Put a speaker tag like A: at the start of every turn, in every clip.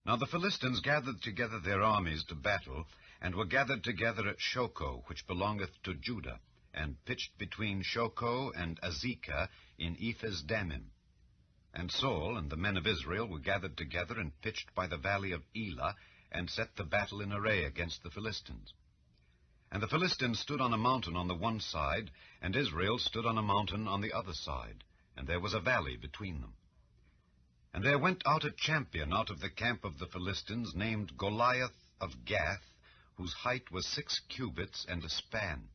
A: Now the Philistines gathered together their armies to battle, and were gathered together at Shochoh, which belongeth to Judah, and pitched between Shochoh and Azekah in Ephes-dammim. And Saul and the men of Israel were gathered together and pitched by the valley of Elah, and set the battle in array against the Philistines. And the Philistines stood on a mountain on the one side, and Israel stood on a mountain on the other side, and there was a valley between them. And there went out a champion out of the camp of the Philistines, named Goliath of Gath, whose height was 6 cubits and a span.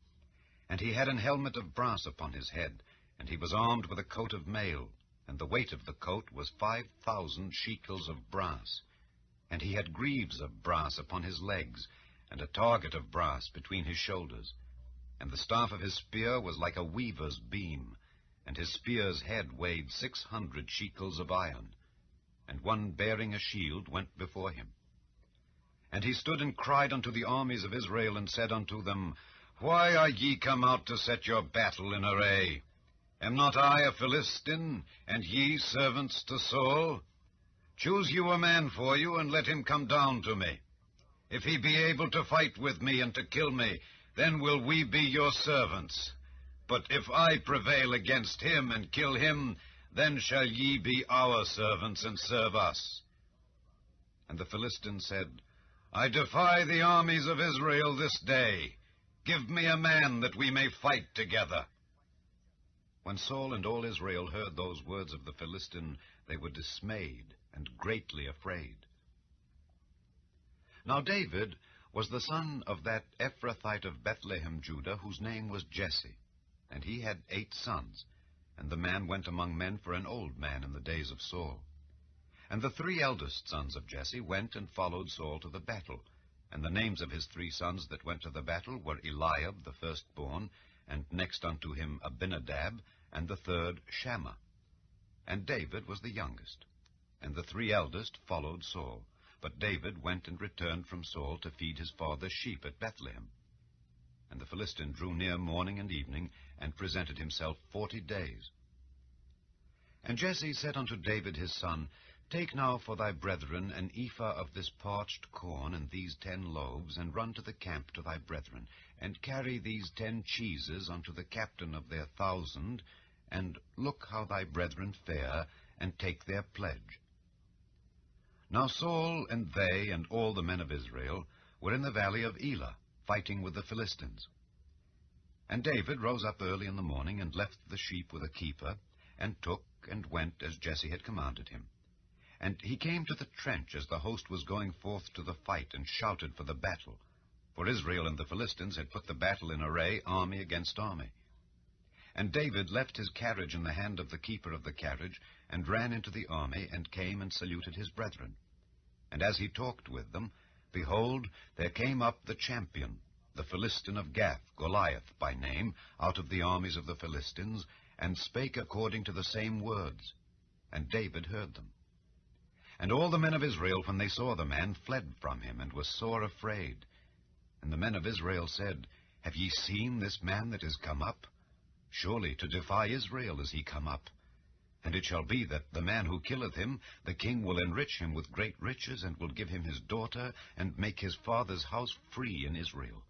A: And he had an helmet of brass upon his head, and he was armed with a coat of mail, and the weight of the coat was 5,000 shekels of brass. And he had greaves of brass upon his legs, and a target of brass between his shoulders. And the staff of his spear was like a weaver's beam, and his spear's head weighed 600 shekels of iron. And one bearing a shield went before him. And he stood and cried unto the armies of Israel, and said unto them, Why are ye come out to set your battle in array? Am not I a Philistine, and ye servants to Saul? Choose you a man for you, and let him come down to me. If he be able to fight with me and to kill me, then will we be your servants. But if I prevail against him and kill him, then shall ye be our servants and serve us. And the Philistine said, I defy the armies of Israel this day. Give me a man that we may fight together. When Saul and all Israel heard those words of the Philistine, they were dismayed and greatly afraid. Now David was the son of that Ephrathite of Bethlehem, Judah, whose name was Jesse, and he had 8 sons. And the man went among men for an old man in the days of Saul. And the 3 eldest sons of Jesse went and followed Saul to the battle. And the names of his 3 sons that went to the battle were Eliab the firstborn, and next unto him Abinadab, and the third Shammah. And David was the youngest. And the 3 eldest followed Saul. But David went and returned from Saul to feed his father's sheep at Bethlehem. And the Philistine drew near morning and evening, and presented himself 40 days. And Jesse said unto David his son, Take now for thy brethren an ephah of this parched corn, and these 10 loaves, and run to the camp to thy brethren, and carry these 10 cheeses unto the captain of their 1,000, and look how thy brethren fare, and take their pledge. Now Saul and they and all the men of Israel were in the valley of Elah, fighting with the Philistines. And David rose up early in the morning, and left the sheep with a keeper, and took and went as Jesse had commanded him. And he came to the trench as the host was going forth to the fight, and shouted for the battle. For Israel and the Philistines had put the battle in array, army against army. And David left his carriage in the hand of the keeper of the carriage, and ran into the army, and came and saluted his brethren. And as he talked with them, behold, there came up the champion, the Philistine of Gath, Goliath by name, out of the armies of the Philistines, and spake according to the same words. And David heard them. And all the men of Israel, when they saw the man, fled from him, and were sore afraid. And the men of Israel said, Have ye seen this man that is come up? Surely to defy Israel is he come up. And it shall be that the man who killeth him, the king will enrich him with great riches, and will give him his daughter, and make his father's house free in Israel.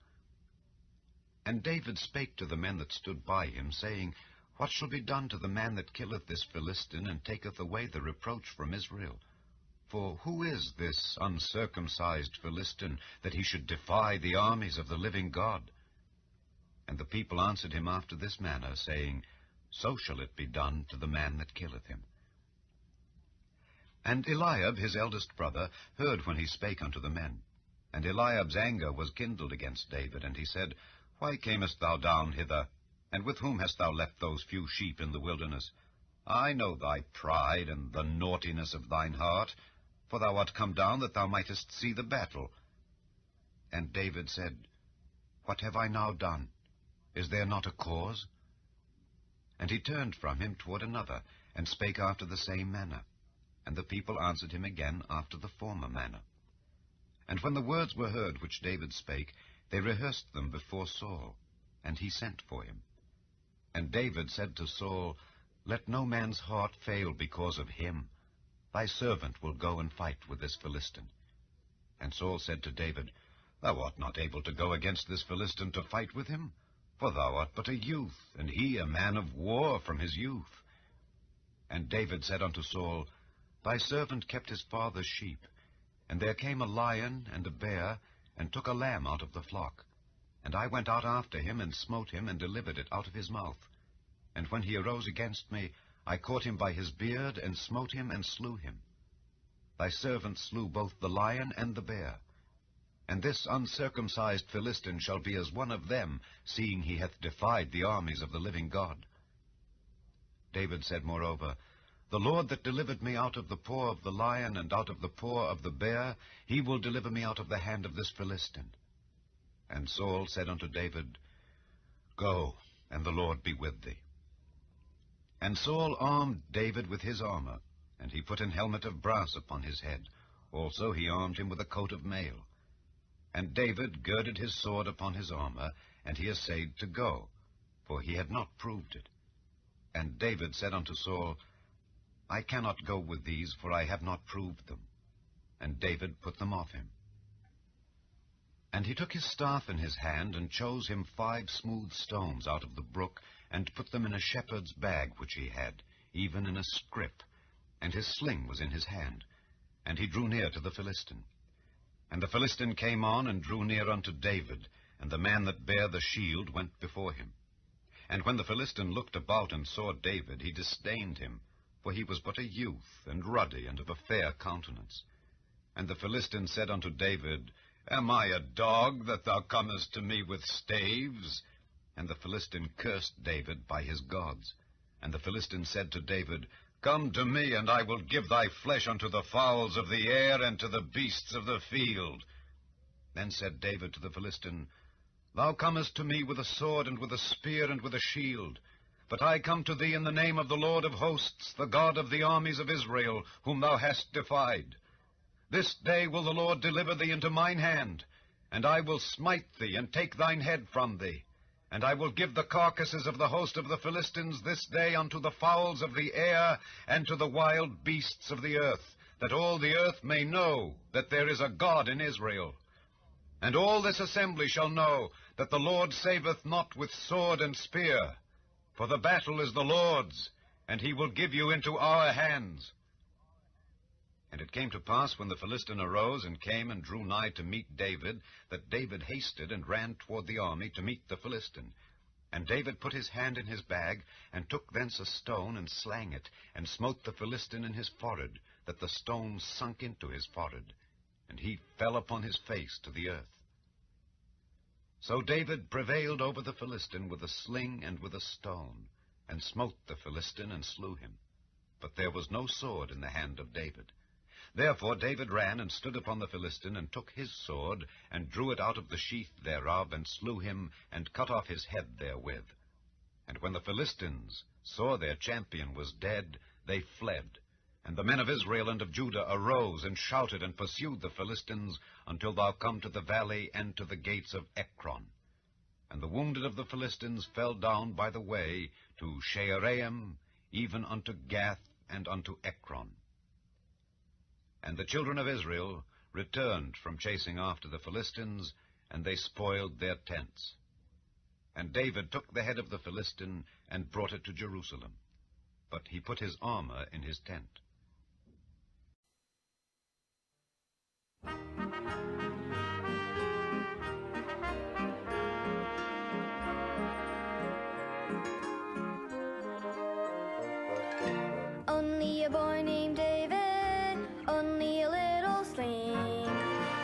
A: And David spake to the men that stood by him, saying, What shall be done to the man that killeth this Philistine, and taketh away the reproach from Israel? For who is this uncircumcised Philistine, that he should defy the armies of the living God? And the people answered him after this manner, saying, So shall it be done to the man that killeth him. And Eliab his eldest brother heard when he spake unto the men. And Eliab's anger was kindled against David, and he said, Why camest thou down hither? And with whom hast thou left those few sheep in the wilderness? I know thy pride and the naughtiness of thine heart, for thou art come down that thou mightest see the battle. And David said, What have I now done? Is there not a cause? And he turned from him toward another, and spake after the same manner. And the people answered him again after the former manner. And when the words were heard which David spake, they rehearsed them before Saul, and he sent for him. And David said to Saul, Let no man's heart fail because of him, Thy servant will go and fight with this Philistine. And Saul said to David, Thou art not able to go against this Philistine to fight with him, for thou art but a youth, and he a man of war from his youth. And David said unto Saul, Thy servant kept his father's sheep, and there came a lion and a bear, and took a lamb out of the flock. And I went out after him, and smote him, and delivered it out of his mouth. And when he arose against me, I caught him by his beard, and smote him, and slew him. Thy servant slew both the lion and the bear. And this uncircumcised Philistine shall be as one of them, seeing he hath defied the armies of the living God. David said moreover, The Lord that delivered me out of the paw of the lion, and out of the paw of the bear, he will deliver me out of the hand of this Philistine. And Saul said unto David, Go, and the Lord be with thee. And Saul armed David with his armor, and he put an helmet of brass upon his head. Also he armed him with a coat of mail. And David girded his sword upon his armor, and he essayed to go, for he had not proved it. And David said unto Saul, I cannot go with these, for I have not proved them. And David put them off him. And he took his staff in his hand, and chose him 5 smooth stones out of the brook, and put them in a shepherd's bag which he had, even in a scrip, and his sling was in his hand. And he drew near to the Philistine. And the Philistine came on, and drew near unto David, and the man that bare the shield went before him. And when the Philistine looked about and saw David, he disdained him, for he was but a youth, and ruddy, and of a fair countenance. And the Philistine said unto David, Am I a dog, that thou comest to me with staves? And the Philistine cursed David by his gods. And the Philistine said to David, Come to me, and I will give thy flesh unto the fowls of the air, and to the beasts of the field. Then said David to the Philistine, Thou comest to me with a sword, and with a spear, and with a shield. But I come to thee in the name of the Lord of hosts, the God of the armies of Israel, whom thou hast defied. This day will the Lord deliver thee into mine hand, and I will smite thee, and take thine head from thee. And I will give the carcasses of the host of the Philistines this day unto the fowls of the air, and to the wild beasts of the earth, that all the earth may know that there is a God in Israel. And all this assembly shall know that the Lord saveth not with sword and spear, for the battle is the Lord's, and he will give you into our hands. And it came to pass, when the Philistine arose and came and drew nigh to meet David, that David hasted and ran toward the army to meet the Philistine. And David put his hand in his bag, and took thence a stone, and slang it, and smote the Philistine in his forehead, that the stone sunk into his forehead, and he fell upon his face to the earth. So David prevailed over the Philistine with a sling and with a stone, and smote the Philistine, and slew him. But there was no sword in the hand of David. Therefore David ran and stood upon the Philistine, and took his sword, and drew it out of the sheath thereof, and slew him, and cut off his head therewith. And when the Philistines saw their champion was dead, they fled. And the men of Israel and of Judah arose, and shouted, and pursued the Philistines, until thou come to the valley, and to the gates of Ekron. And the wounded of the Philistines fell down by the way to Shaaraim, even unto Gath, and unto Ekron. And the children of Israel returned from chasing after the Philistines, and they spoiled their tents. And David took the head of the Philistine, and brought it to Jerusalem. But he put his armor in his tent.
B: Only a boy named David, only a little sling.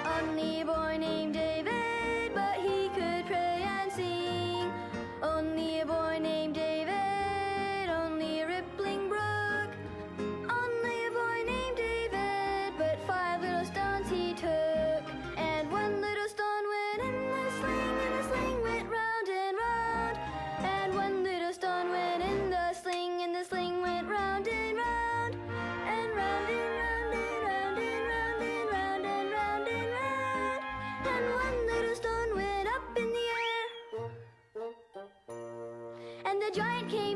B: Only a boy named David, but he could pray and sing. Only a boy named David, only a rippling brook. Only a boy named David, but 5 little stones he took. And 1 little stone went in the sling, and the sling went round and round. And 1 little stone went in the sling, and the sling went round and round. And round and round and round and round and round and round and round. And 1 little stone went up in the air. And the giant came